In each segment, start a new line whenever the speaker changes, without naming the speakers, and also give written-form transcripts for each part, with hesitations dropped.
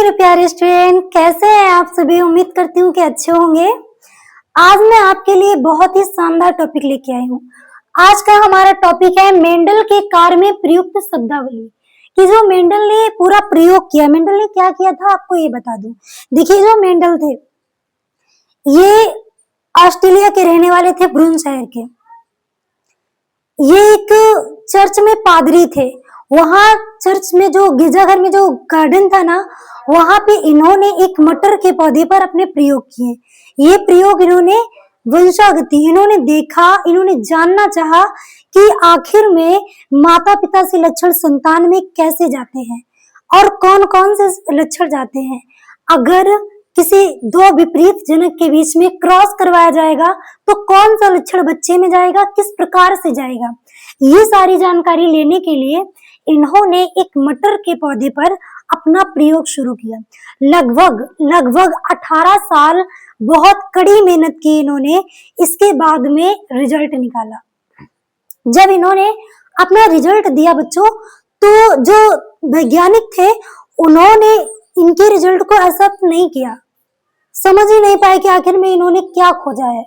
मेरे प्यारे स्टूडेंट, कैसे हैं आप सभी। उम्मीद करती हूँ कि अच्छे होंगे। आज मैं आपके लिए बहुत ही शानदार टॉपिक लेके आई हूँ। आज का हमारा टॉपिक है मेंडल के कार्य में प्रयुक्त शब्दावली। कि जो मेंडल ने पूरा प्रयोग किया, मेंडल ने क्या किया था आपको ये बता दूं। देखिए, जो मेंडल थे ये ऑस्ट्रेलिया के रहने वाले थे, ब्रून शहर के। ये एक चर्च में पादरी थे। वहां चर्च में जो गिरजाघर में जो गार्डन था ना, वहां पे इन्होंने एक मटर के पौधे पर अपने प्रयोग किए। ये प्रयोग इन्होंने वंशागति, इन्होंने देखा, इन्होंने जानना चाहा कि आखिर में माता पिता से लक्षण संतान में कैसे जाते हैं और कौन कौन से लक्षण जाते हैं। अगर किसी दो विपरीत जनक के बीच में क्रॉस करवाया जाएगा तो कौन सा लक्षण बच्चे में जाएगा, किस प्रकार से जाएगा। ये सारी जानकारी लेने के लिए इन्होंने एक मटर के पौधे पर अपना प्रयोग शुरू किया। लगभग 18 साल बहुत कड़ी मेहनत की इन्होंने। इसके बाद में रिजल्ट निकाला। जब इन्होंने अपना रिजल्ट दिया बच्चों, तो जो वैज्ञानिक थे उन्होंने इनके रिजल्ट को एक्सेप्ट नहीं किया, समझ ही नहीं पाए कि आखिर में इन्होंने क्या खोजा है।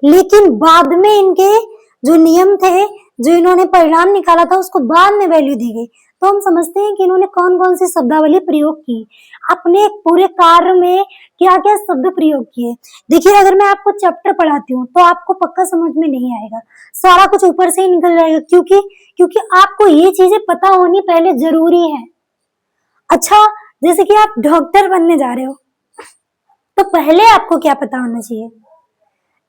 लेकिन बाद में इनके जो नियम थे, जो इन्होंने परिणाम निकाला था, उसको बाद में वैल्यू दी गई। तो हम समझते हैं कि इन्होंने कौन कौन सी शब्दावली प्रयोग की, अपने पूरे कार्य में क्या क्या शब्द प्रयोग किए। देखिए, अगर मैं आपको चैप्टर पढ़ाती हूँ तो आपको पक्का समझ में नहीं आएगा, सारा कुछ ऊपर से ही निकल जाएगा। क्योंकि आपको ये चीजें पता होनी पहले जरूरी है। अच्छा, जैसे कि आप डॉक्टर बनने जा रहे हो तो पहले आपको क्या पता होना चाहिए?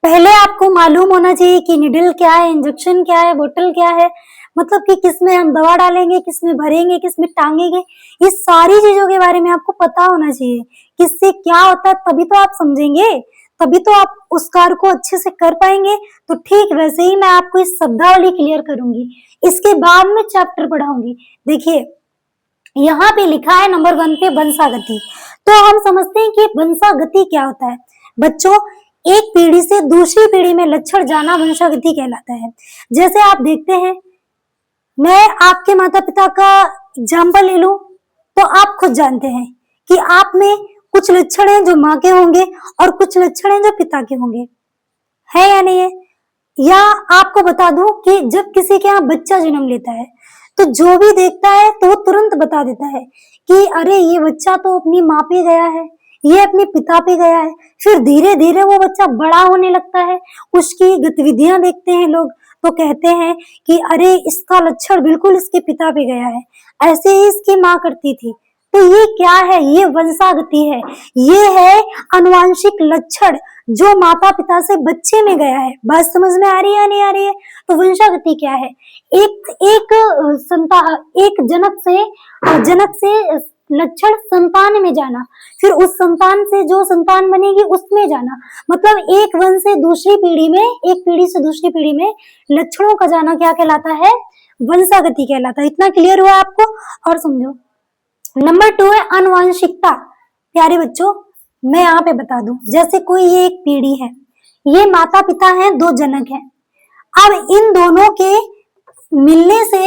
पहले आपको मालूम होना चाहिए कि निडल क्या है, इंजेक्शन क्या है, बोतल क्या है, मतलब कि किसमें हम दवा डालेंगे, किसमें भरेंगे, किसमें टांगेंगे। ये सारी चीजों के बारे में आपको पता होना चाहिए, किससे क्या होता है, तभी तो आप समझेंगे, तभी तो आप उस कार्य को अच्छे से कर पाएंगे। तो ठीक वैसे ही मैं आपको इस शब्दावली क्लियर करूंगी, इसके बाद में चैप्टर पढ़ाऊंगी। देखिए, यहाँ पे लिखा है नंबर 1 पे वंशागति। तो हम समझते हैं कि वंशागति क्या होता है। बच्चों, एक पीढ़ी से दूसरी पीढ़ी में लक्षण जाना वंशागति कहलाता है। जैसे आप देखते हैं, मैं आपके माता पिता का एग्जाम्पल ले लूं तो आप खुद जानते हैं कि आप में कुछ लक्षण हैं जो माँ के होंगे और कुछ लक्षण हैं जो पिता के होंगे, है या नहीं है। या आपको बता दूं कि जब किसी के यहाँ बच्चा जन्म लेता है तो जो भी देखता है तो वो तुरंत बता देता है कि अरे ये बच्चा तो अपनी माँ पे गया है, ये अपने पिता पे गया है। फिर धीरे धीरे वो बच्चा बड़ा होने लगता है, उसकी गतिविधियां देखते हैं लोग तो कहते हैं कि अरे इसका लक्षण बिल्कुल इसके पिता पे गया है, ऐसे ही इसकी माँ करती थी। तो ये क्या है? ये वंशागति है। ये है अनुवांशिक लक्षण जो माता पिता से बच्चे में गया है। बात समझ में आ रही है या नहीं आ रही है? तो वंशागति क्या है? एक जनक से लक्षण संतान में जाना, फिर उस संतान से जो संतान बनेगी उसमें जाना। मतलब एक वंश से दूसरी पीढ़ी में, एक पीढ़ी से दूसरी पीढ़ी में लक्षणों का जाना क्या कहलाता है? वंशागति कहलाता है। इतना क्लियर हुआ आपको? और समझो, नंबर 2 है अनुवांशिकता। प्यारे बच्चों, मैं यहाँ पे बता दूं, जैसे कोई ये एक पीढ़ी है, ये माता पिता हैं, 2 जनक हैं। अब इन दोनों के मिलने से,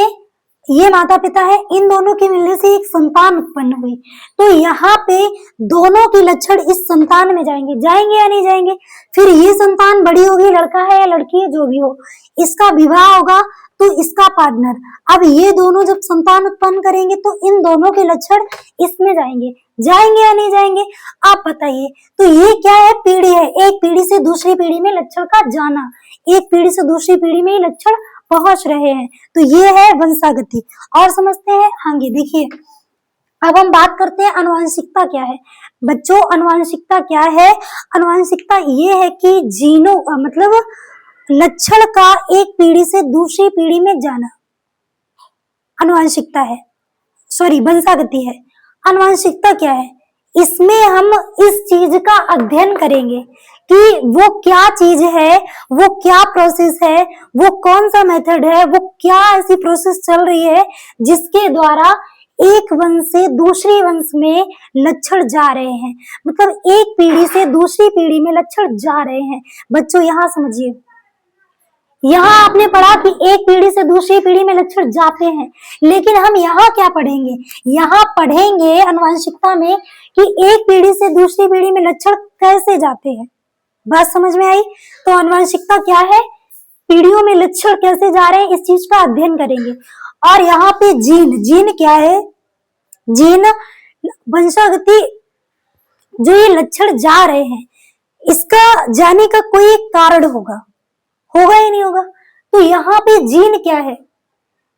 ये माता पिता है, इन दोनों के मिलने से एक संतान उत्पन्न हुई। तो यहाँ पे दोनों के लक्षण इस संतान में जाएंगे या नहीं जाएंगे। फिर ये संतान बड़ी होगी, लड़का है या लड़की है, जो भी हो, इसका विवाह होगा तो इसका पार्टनर। अब ये दोनों जब संतान उत्पन्न करेंगे तो इन दोनों के लक्षण इसमें जाएंगे या नहीं जाएंगे, आप बताइए। तो ये क्या है? पीढ़ी है। एक पीढ़ी से दूसरी पीढ़ी में लक्षण का जाना, एक पीढ़ी से दूसरी पीढ़ी में लक्षण पहुंच रहे हैं, तो ये है वंशागति। और समझते हैं आगे। देखिए, अब हम बात करते हैं अनुवांशिकता क्या है। बच्चों, अनुवांशिकता क्या है? अनुवांशिकता ये है कि जीनों मतलब लक्षण का एक पीढ़ी से दूसरी पीढ़ी में जाना अनुवांशिकता है, सॉरी वंशागति है। अनुवांशिकता क्या है? इसमें हम इस चीज का अध्ययन करेंगे कि वो क्या चीज है, वो क्या प्रोसेस है, वो कौन सा मेथड है, वो क्या ऐसी प्रोसेस चल रही है जिसके द्वारा एक वंश से दूसरी वंश में लक्षण जा रहे हैं। मतलब एक पीढ़ी से दूसरी पीढ़ी में लक्षण जा रहे हैं। बच्चों, यहाँ समझिए, यहाँ आपने पढ़ा कि एक पीढ़ी से दूसरी पीढ़ी में लक्षण जाते हैं, लेकिन हम यहाँ क्या पढ़ेंगे, यहाँ पढ़ेंगे आनुवंशिकता में कि एक पीढ़ी से दूसरी पीढ़ी में लक्षण कैसे जाते हैं। बात समझ में आई? तो आनुवंशिकता क्या है, पीढ़ियों में लक्षण कैसे जा रहे हैं, इस चीज का अध्ययन करेंगे। और यहाँ पे जीन, जीन क्या है, जीन वंशागति जो ये लक्षण जा रहे हैं इसका जाने का कोई कारण होगा, होगा ही नहीं होगा। तो यहाँ पे जीन क्या है,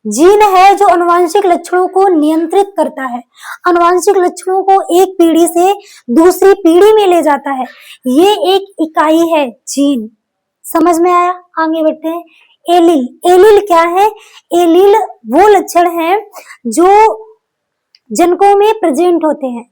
जीन है जो आनुवंशिक लक्षणों को नियंत्रित करता है, आनुवंशिक लक्षणों को एक पीढ़ी से दूसरी पीढ़ी में ले जाता है, ये एक इकाई है जीन। समझ में आया? आगे बढ़ते हैं। एलील, एलील क्या है, एलील वो लक्षण है जो जनकों में प्रेजेंट होते हैं।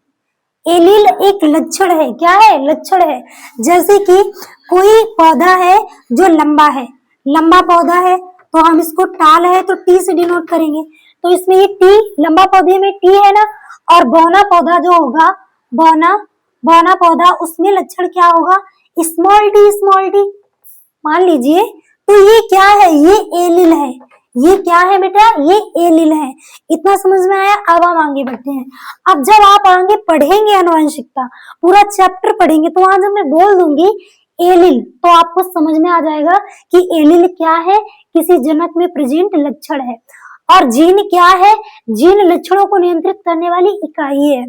एलील एक लक्षण है, क्या है, लक्षण है। जैसे कि कोई पौधा है जो लंबा है, लंबा पौधा है तो हम इसको टाल है तो टी से डिनोट करेंगे, तो इसमें ये टी, लंबा पौधे में टी है ना, और बौना पौधा जो होगा, बौना बौना पौधा, उसमें लक्षण क्या होगा, स्मॉल टी, स्मॉल टी मान लीजिए। तो ये क्या है, ये एलील है, ये क्या है बेटा, ये एलील है। इतना समझ में आया? अब हम आगे बढ़ते हैं। अब जब आप आगे पढ़ेंगे आनुवंशिकता, पूरा चैप्टर पढ़ेंगे, तो वहां जब मैं बोल दूंगी एलील तो आपको समझ में आ जाएगा कि एलील क्या है, किसी जनक में प्रेजेंट लक्षण है। और जीन क्या है, जीन लक्षणों को नियंत्रित करने वाली इकाई है।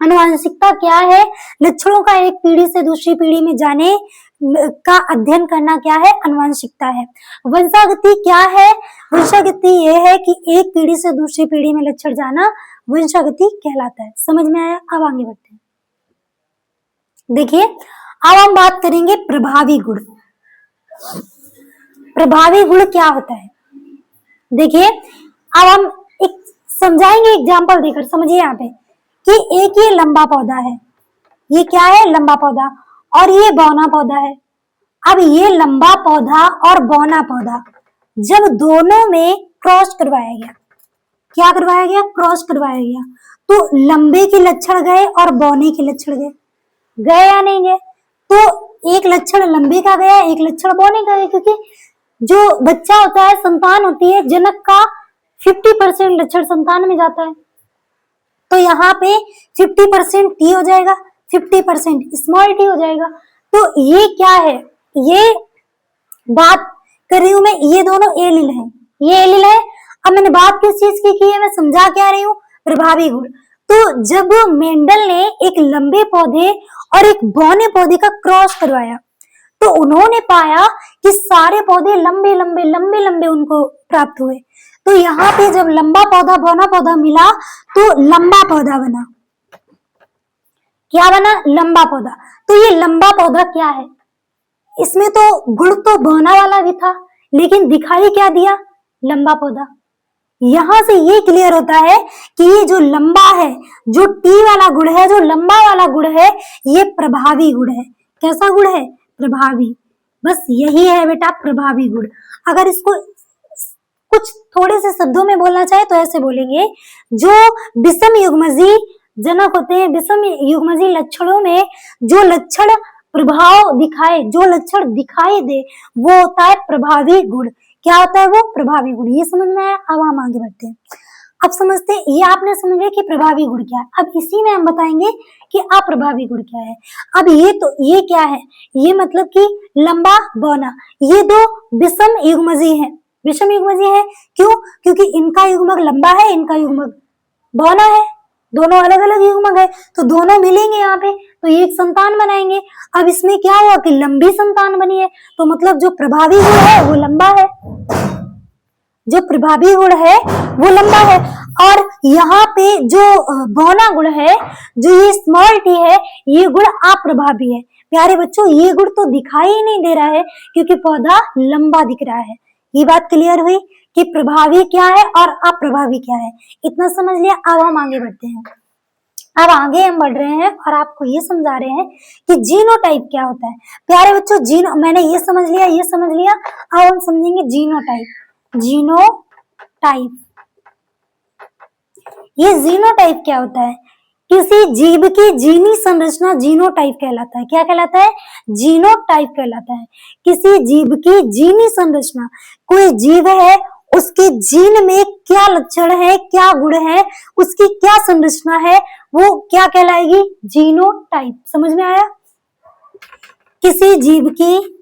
आनुवंशिकता क्या है, लक्षणों का एक पीढ़ी से दूसरी पीढ़ी में जाने का अध्ययन करना क्या है, आनुवंशिकता है। वंशागति क्या है, वंशागति ये है कि एक पीढ़ी से दूसरी पीढ़ी में लक्षण जाना वंशागति कहलाता है। समझ में आया? अब आगे बढ़ते हैं। देखिए अब हम बात करेंगे प्रभावी गुण। प्रभावी गुण क्या होता है, देखिए अब हम एक समझाएंगे एग्जाम्पल देकर, समझिए यहाँ पे कि एक ये लंबा पौधा है, ये क्या है, लंबा पौधा, और ये बौना पौधा है। अब ये लंबा पौधा और बौना पौधा जब दोनों में क्रॉस करवाया गया, क्या करवाया गया, क्रॉस करवाया गया, तो लंबे के लक्षण गए और बौने के लक्षण गए, गए या नहीं गए? तो एक लक्षण लंबे का गया, एक लक्षण बौने का गया, क्योंकि जो बच्चा होता है, संतान होती है, जनक का 50% लक्षण संतान में जाता है। तो यहाँ पे 50% टी हो जाएगा, 50% स्मॉल टी हो जाएगा। तो ये क्या है, ये बात कर रही हूं मैं, ये दोनों एलील हैं, ये एलील है। अब मैंने बात किस चीज की है, मैं समझा क्या रही हूँ, प्रभावी गुण। तो जब मेंडल ने एक लंबे पौधे और एक बौने पौधे का क्रॉस करवाया, तो उन्होंने पाया कि सारे पौधे लंबे लंबे लंबे लंबे उनको प्राप्त हुए। तो यहाँ पे जब लंबा पौधा बौना पौधा मिला तो लंबा पौधा बना, क्या बना, लंबा पौधा। तो ये लंबा पौधा क्या है, इसमें तो गुण तो बौना वाला भी था, लेकिन दिखाई क्या दिया, लंबा पौधा। यहां से ये क्लियर होता है कि ये जो लंबा है, जो टी वाला गुण है, जो लंबा वाला गुण है, ये प्रभावी गुण है। कैसा गुण है, प्रभावी। बस यही है बेटा प्रभावी गुण। अगर इसको कुछ थोड़े से शब्दों में बोलना चाहे तो ऐसे बोलेंगे, जो विषम युग्मजी जनक होते हैं, विषम युग्मजी लक्षणों में जो लक्षण प्रभाव दिखाए, जो लक्षण दिखाई दे, वो होता है प्रभावी गुण। क्या होता है वो, प्रभावी गुण। ये समझ में आया? अब हम आगे बढ़ते हैं। अब समझते हैं, ये आपने समझ लिया कि प्रभावी गुण क्या है। अब इसी में हम बताएंगे कि अप्रभावी गुण क्या है। अब ये क्या है, ये मतलब कि लंबा बौना, ये दो विषम युग्मजी हैं। विषम युग्मजी है क्यों, क्योंकि इनका युग्मक लंबा है, इनका युग्मक बौना है, दोनों अलग अलग युग्मक है, तो दोनों मिलेंगे यहाँ पे तो ये एक संतान बनाएंगे। अब इसमें क्या हुआ कि लंबी संतान बनी है, तो मतलब जो प्रभावी गुण है वो लंबा है, जो प्रभावी गुण है वो लंबा है। और यहाँ पे जो बौना गुण है, जो ये स्मॉल टी है, ये गुण अप्रभावी है। प्यारे बच्चों, ये गुण तो दिखाई ही नहीं दे रहा है क्योंकि पौधा लंबा दिख रहा है। ये बात क्लियर हुई कि प्रभावी क्या है और अप्रभावी क्या है, इतना समझ लिया। अब हम आगे बढ़ते हैं। अब आगे हम बढ़ रहे हैं और आपको ये समझा रहे हैं कि जीनोटाइप क्या होता है। प्यारे बच्चों, मैंने ये समझ लिया, ये समझ लिया। अब हम समझेंगे जीनोटाइप। जीनोटाइप, ये जीनोटाइप क्या होता है किसी जीव की जीनी संरचना जीनोटाइप कहलाता है। क्या कहलाता है? जीनोटाइप कहलाता है। किसी जीव की जीनी संरचना, कोई जीव है उसके जीन में क्या लक्षण है, क्या गुण है, उसकी क्या संरचना है, वो क्या कहलाएगी? जीनोटाइप। समझ में आया? किसी जीव की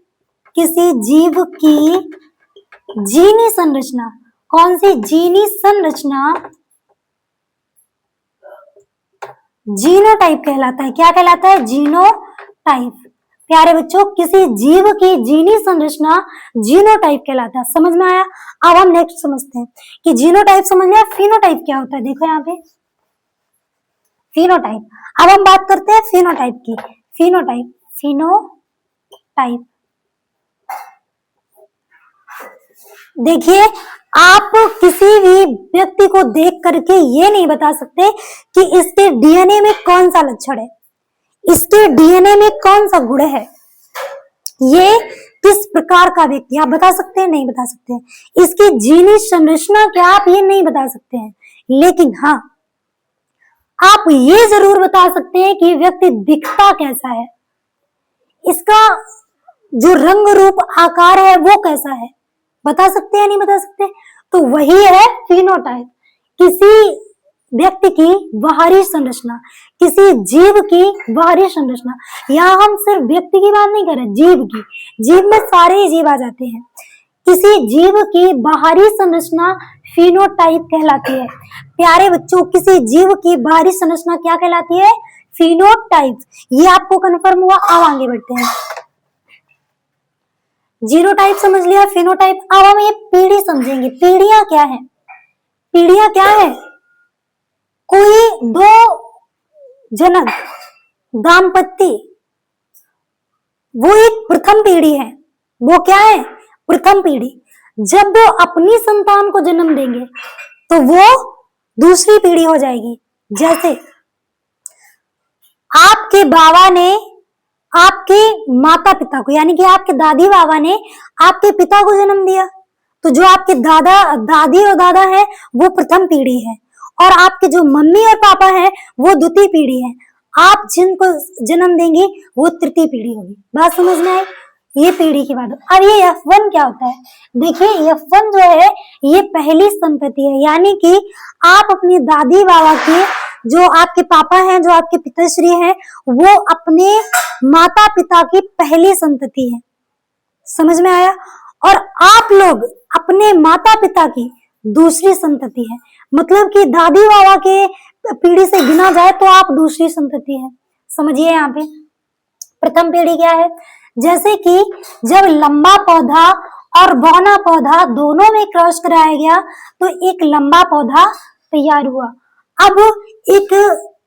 जीनी संरचना, कौन सी जीनी संरचना? जीनोटाइप कहलाता है। क्या कहलाता है? जीनोटाइप। प्यारे बच्चों, किसी जीव की जीनी संरचना जीनोटाइप कहलाता है। समझ में आया? अब हम नेक्स्ट समझते हैं कि जीनोटाइप समझ लिया, फिनोटाइप क्या होता है। देखो यहाँ पे फिनोटाइप। अब हम बात करते हैं फिनोटाइप की। फिनोटाइप देखिए, आप किसी भी व्यक्ति को देख करके ये नहीं बता सकते कि इसके डीएनए में कौन सा लक्षण है, इसके डीएनए में कौन सा गुण है, ये किस प्रकार का व्यक्ति, आप बता सकते हैं? नहीं बता सकते हैं। इसकी जीनी संरचना क्या, आप ये नहीं बता सकते हैं। लेकिन हाँ, आप ये जरूर बता सकते हैं कि व्यक्ति दिखता कैसा है, इसका जो रंग रूप आकार है वो कैसा है। बता सकते हैं? नहीं बता सकते? तो वही है फिनोटाइप। किसी व्यक्ति की बाहरी संरचना, किसी जीव की बाहरी संरचना। यहाँ हम सिर्फ व्यक्ति की बात नहीं कर रहे, जीव की। जीव में सारे जीव आ जाते हैं। किसी जीव की बाहरी संरचना फिनोटाइप कहलाती है। प्यारे बच्चों, किसी जीव की बाहरी संरचना क्या कहलाती है? फिनोटाइप। ये आपको कंफर्म हुआ। अब आगे बढ़ते हैं। जीनोटाइप समझ लिया, फिनोटाइप। अब हम ये पीढ़ी समझेंगे। पीढ़ियां क्या है? पीढ़ियां क्या है? कोई दो जनक दाम्पत्य, वो एक प्रथम पीढ़ी है। वो क्या है? प्रथम पीढ़ी। जब वो अपनी संतान को जन्म देंगे तो वो दूसरी पीढ़ी हो जाएगी। जैसे आपके बाबा ने आपके माता पिता को, यानी कि आपके दादी बाबा ने आपके पिता को जन्म दिया, तो जो आपके दादी और दादा है वो प्रथम पीढ़ी है, और आपके जो मम्मी और पापा है वो द्वितीय पीढ़ी है। आप जिनको जन्म देंगे वो तृतीय पीढ़ी होगी। बात समझ में आई? ये पीढ़ी की बात। अब ये F1 क्या होता है? देखिए, F1 जो है ये पहली संतति है, यानी कि आप अपनी दादी बाबा के, जो आपके पापा हैं, जो आपके पिताश्री हैं, वो अपने माता पिता की पहली संतति है। समझ में आया? और आप लोग अपने माता पिता की दूसरी संतति है। मतलब कि दादी बाबा के पीढ़ी से गिना जाए तो आप दूसरी संतति है। समझिए यहाँ पे प्रथम पीढ़ी क्या है? जैसे कि जब लंबा पौधा और बौना पौधा दोनों में क्रॉस कराया गया तो एक लंबा पौधा तैयार हुआ। अब एक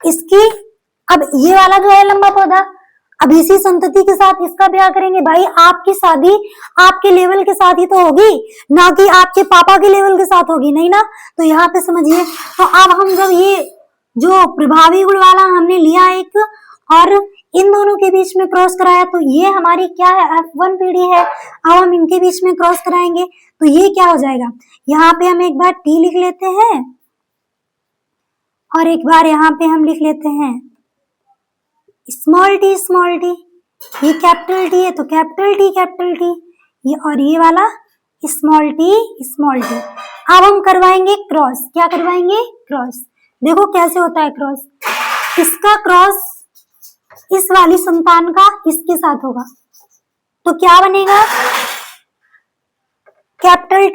इसकी, अब ये वाला जो है लंबा पौधा, अब इसी संतति के साथ इसका ब्याह करेंगे। भाई, आपकी शादी आपके लेवल के साथ ही तो होगी, ना कि आपके पापा के लेवल के साथ होगी, नहीं ना। तो यहाँ पे समझिए, तो अब हम जब ये जो प्रभावी गुण वाला हमने लिया एक, और इन दोनों के बीच में क्रॉस कराया, तो ये हमारी क्या है? F1 पीढ़ी है। अब हम इनके बीच में क्रॉस कराएंगे तो ये क्या हो जाएगा? यहाँ पे हम एक बार T लिख लेते हैं और एक बार यहाँ पे हम लिख लेते हैं स्मॉल टी। ये कैपिटल T है तो कैपिटल T, ये, और ये वाला स्मॉल टी। अब हम करवाएंगे क्रॉस। क्या करवाएंगे? क्रॉस। देखो कैसे होता है क्रॉस। इसका क्रॉस इस वाली संतान का इसके साथ होगा तो क्या बनेगा? कैपिटल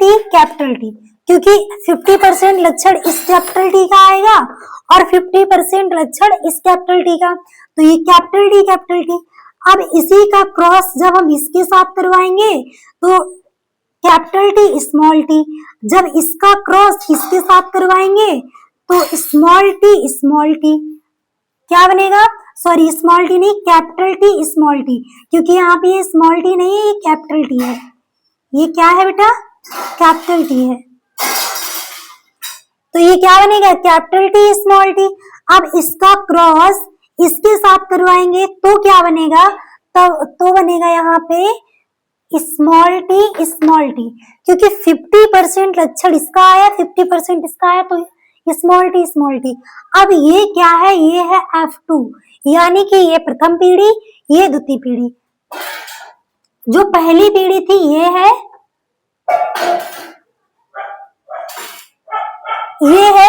टी, क्योंकि 50% लक्षण इस कैपिटल टी का आएगा और 50% लक्षण इस कैपिटल टी का, तो ये कैपिटल टी। अब इसी का क्रॉस जब हम इसके साथ करवाएंगे तो कैपिटल टी स्मॉल टी, जब इसका क्रॉस इसके साथ करवाएंगे तो स्मॉल टी क्या बनेगा? सॉरी, स्मॉल टी नहीं, कैपिटल टी स्मॉल टी, क्योंकि यहाँ पे ये स्मॉल टी नहीं है, ये कैपिटल टी है। ये क्या है बेटा? कैपिटल टी है। तो ये क्या बनेगा? Capital T small T. अब इसका क्रॉस इसके साथ करवाएंगे तो क्या बनेगा? तो बनेगा यहाँ पे स्मॉल टी, क्योंकि 50% लक्षण इसका आया, 50% इसका आया, तो स्मॉल टी। अब ये क्या है, ये है F2, यानी कि ये प्रथम पीढ़ी, ये द्वितीय पीढ़ी। जो पहली पीढ़ी थी ये है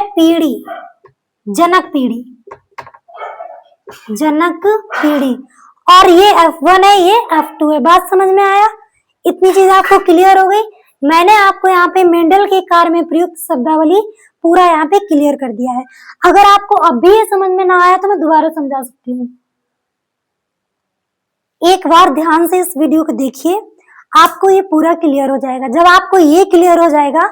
पीढ़ी, जनक पीढ़ी, जनक पीढ़ी। और ये F1 है, ये F2 है। बात समझ में आया? इतनी चीज आपको क्लियर हो गई। मैंने आपको यहाँ पे मेंडल के कार्य में प्रयुक्त शब्दावली पूरा यहाँ पे क्लियर कर दिया है। अगर आपको अब भी ये समझ में ना आया तो मैं दोबारा समझा सकती हूँ। एक बार ध्यान से इस वीडियो को देखिए, आपको ये पूरा क्लियर हो जाएगा। जब आपको ये क्लियर हो जाएगा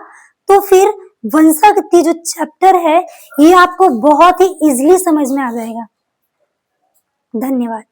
तो फिर वंशागति जो चैप्टर है ये आपको बहुत ही इजीली समझ में आ जाएगा। धन्यवाद।